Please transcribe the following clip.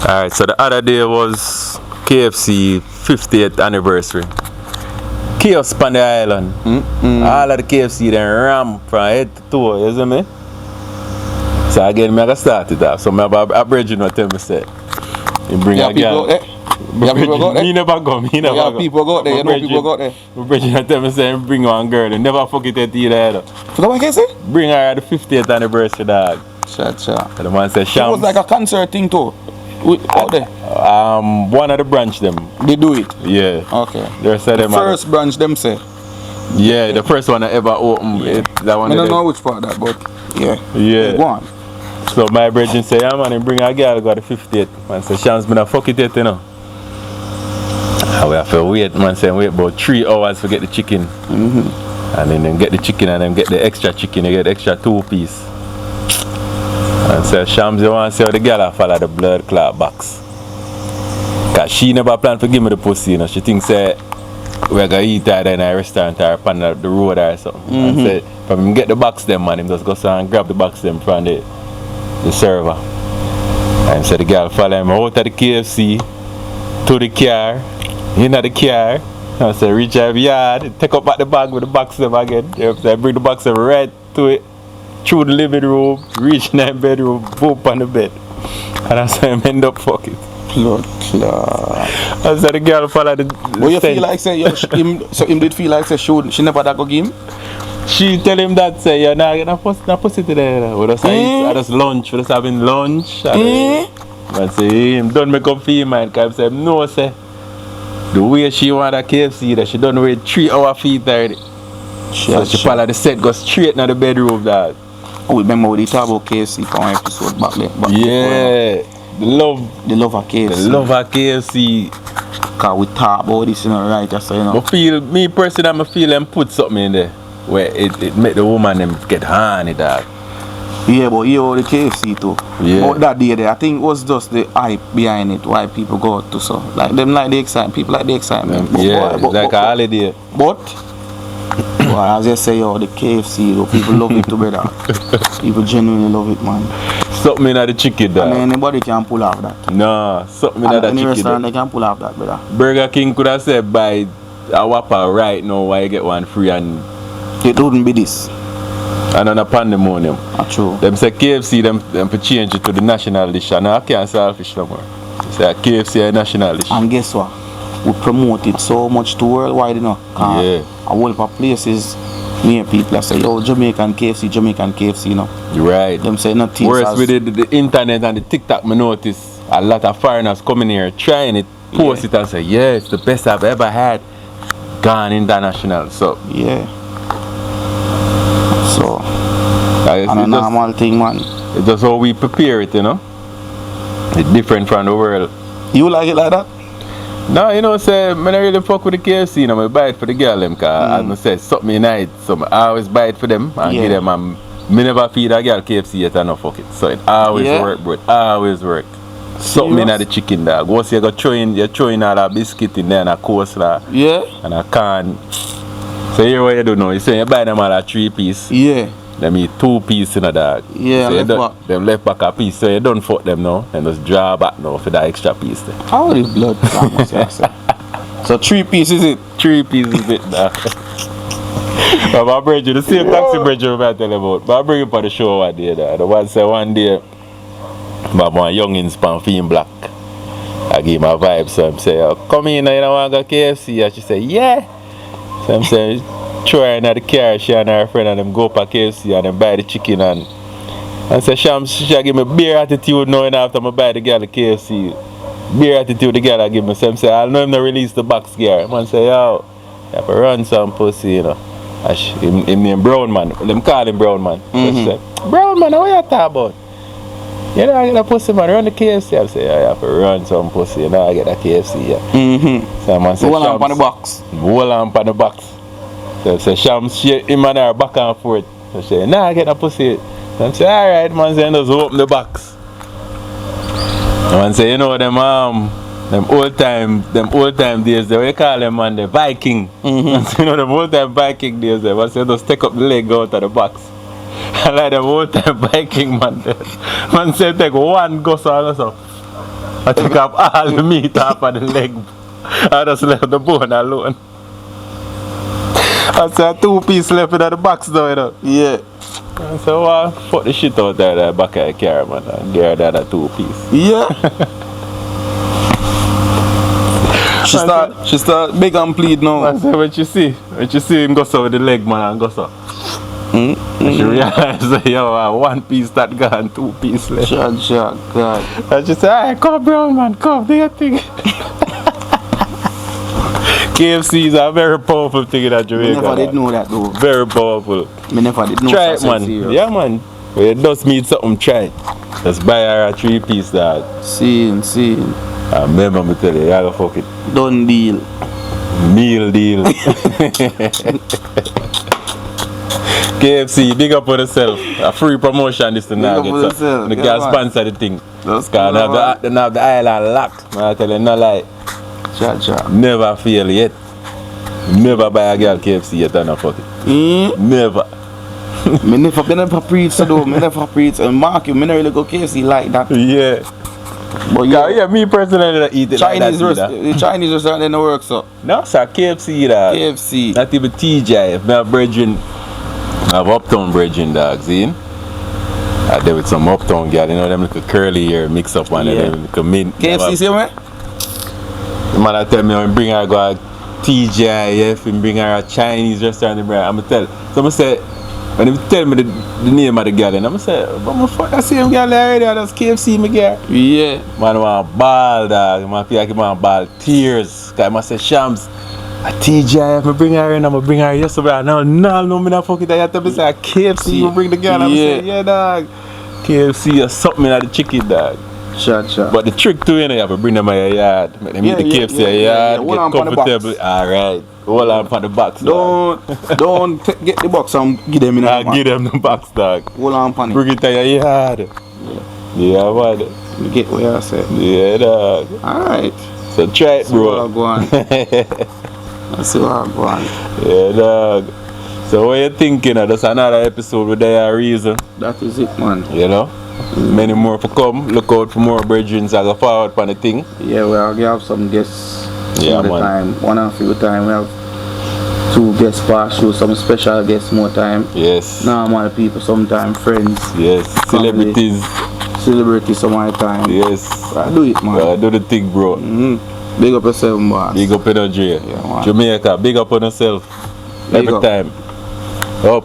Alright, so the other day was KFC 50th anniversary. Chaos on the island. All of the KFC then ram from head to toe, you see me? So again, I gotta start it off. So I have a bridge what tell me say. You bring a girl. People go there? Me never go, me never go. People go there, you know people go there. My bridge tell me say bring one girl and never forget it either. Forgot what I say? Bring her at the 50th anniversary, dog. Cha. The man said It was like a concert thing too. Out there. One of the branch them. They do it? Yeah. Okay. They said The first branch them say. Yeah, the first one I ever opened. Yeah. That one I don't know which part that, but yeah. Yeah. Go on. So my brethren say, yeah man, bring a girl got the 50th. Man say, Shams been a fuck it yet, you know. And we have to wait, man say, wait about 3 hours to get the chicken. And then get the chicken and then get the extra chicken, you get the extra 2-piece. And say, Shams, you want to see how the girl follow the blood clot box. Cause she never planned to give me the pussy, you know. She thinks we're gonna eat her in a restaurant or up on the road or something. And say, from him get the box them, man, him just go and grab the box them from the server. And so the girl follow him out of the KFC to the car, in the car. And so reach her yard, take up back the bag with the box them again. So bring the box them right to it, through the living room, reach in the bedroom, poop on the bed. And I saw him end up fucking. Lord. I said the girl follow the But you feel like say him did feel like say she never that go give him? She tell him that say you're not gonna pussy today. We just I just lunch, we just having lunch. And say him don't make up for him man, cause I say no say the way she want a KFC that she don't wait 3 hour feet already. So she follow the set, go straight in the bedroom dog. Oh, remember we talk about KFC for one episode back there. Yeah. The love of KFC. The love of KFC. Cause we talk about this, you know, right? Just so you know. But me personally, I feel them put something in there where it make the woman them get horny, dog. Yeah, but you know the KFC too. Yeah. But that day there, I think it was just the hype behind it, why people go to so. Like them like the excitement, people like the excitement. Yeah, but, like a holiday. But well, as I say, yo, the KFC, though, people love it together. People genuinely love it, man. Something in the chicken, dog. And anybody can pull off that. No, something in the chicken. Any restaurant they can pull off that, brother. Burger King could have said buy a Whopper right now, why you get one free and it wouldn't be this. And on a pandemonium. True. Them say KFC, them to change it to the national dish. And I can't sell fish no more. They say KFC a national dish. And guess what? We promote it so much to worldwide, you know. Yeah. A whole heap of places, near people say, yo, Jamaican KFC, you know. Right. Them say nothing. Whereas with the internet and the TikTok, me notice a lot of foreigners coming here trying it, post it and say, yeah, it's the best I've ever had. Gone international. So yeah. So and a normal thing, man. It's just how we prepare it, you know. It's different from the world. You like it like that? No, you know, say, I don't really fuck with the KFC, you know, I buy it for the girl, them, cause as I said, something in it, so I always buy it for them and give them, and me never feed a girl KFC yet and no fuck it. So it always work, bro, it always work. Something in the chicken, dog. Once you go you're throwing all that biscuit in there and a coleslaw. Yeah. And a can. So here what you do now, you say you buy them all a 3-piece. Yeah. Them eat 2-piece in a dog. Yeah, so left them left back a piece, so you don't fuck them now and just draw back now for that extra piece there. How the blood So 3 pieces is it? 3 pieces is it, dog. But my brother, the same taxi brother I'm tell about. But I bring him for the show one day, dog. The one say one day, but one youngin span film black. I give him a vibe, so I'm say, oh, come in, you don't want to go KFC? And she say, yeah. So I'm saying, try in the car, she and her friend and them go for KFC and them buy the chicken and say, Shams, she give me beer attitude now and after I buy the girl the KFC. Beer attitude the girl I give me. So I'm say, I'll know him to release the box gear. Man say, yo, you have to run some pussy, you know. Him name Brown Man. Them call him Brown Man. So she say, Brown Man, what you talking about? You know, I get a pussy man, run the KFC. I say, I have to run some pussy, you know, I get a KFC, yeah. So man say, hold on on the box. Hold on on the box. So I say, Shams, him and her back and forth. So she say, nah, I get a pussy. So I say, alright, man, say, just open the box. Man say, you know, them old time days, they call them, man, the Viking. So, you know, them old time Viking days, they man say, just take up the leg out of the box. And like them old time Viking, man, man say, take one goes on or so. I take off all the meat off of the leg. I just left the bone alone. I said 2 pieces left in the box though, you know. Yeah. I said, well, fuck the shit out there, the back of the car, man. And get that a 2 piece. Yeah. she start big and plead now. I said, what you see him go so with the leg, man, and go so. And she realized that, yo, 1 piece that gone, 2 pieces left. Shot, God. And she said, alright, come brown man, come, do your thing. KFC is a very powerful thing in that Jamaica. I never did know that though. Very powerful. I never did know try it, man. Serious. Yeah, man. When you just need something, try it. Just buy her a 3 piece, dog. Seeing. I remember me tell you, you gotta fuck it. Done deal. Meal deal. KFC, big up on yourself. A free promotion this to now get so the girl sponsor the thing. That's cool. They have the island locked. I tell you, no lie. Cha. Never fail yet. Never buy a girl KFC yet and not fuck it. Never. Me never preach so though. Me never preach. And Mark, you never really go KFC like that. Yeah. But yeah, me personally don't eat it Chinese like that. The Chinese restaurant they don't work so. No, sir, KFC that. KFC. Not even TJ. If my brethren, I have uptown brethren dogs, see? I there with some uptown girl, you know, them little curly hair mix up one and them little mint. KFC same way? The man I tell me when bring her go to TGIF and bring her a Chinese restaurant and I'm gonna tell. So I'm say when they tell me the name of the girl and I'm say, but my fuck that same girl already, that's KFC my girl. Yeah. Man want ball dog, man feel like he want ball tears. Cause I say Shams, a TGIF, I bring her in, I'm gonna bring her yesterday. No, me not fuck it. I tell me say KFC, you bring the girl. I'm say, yeah dog. KFC or something like the chicken dog. Cha. But the trick to it, you have to bring them in your yard. Make them eat the KFC in your yard, get comfortable. Alright. Hold on for the box. Don't get the box and give them in the box. Give them the box, dog. Hold on for it. Bring it to your yard. Yeah, what? You get what I said. Yeah, dog. Alright. So try it, bro. Let's see what I go on. Yeah, dog. So what you thinking of? That's another episode with their reason. That is it, man. You know? Many more for come. Look out for more brethren as I go forward for the thing. Yeah, well, we have some guests all the time. One and a few time. We have 2 guests per show, some special guests more time. Yes. Normal people sometimes, friends. Yes. Celebrities some more time. Yes. Do it, man. Do the thing, bro. Big up yourself, man. Big up energy. Yeah, man. Jamaica, big up on yourself. Every time.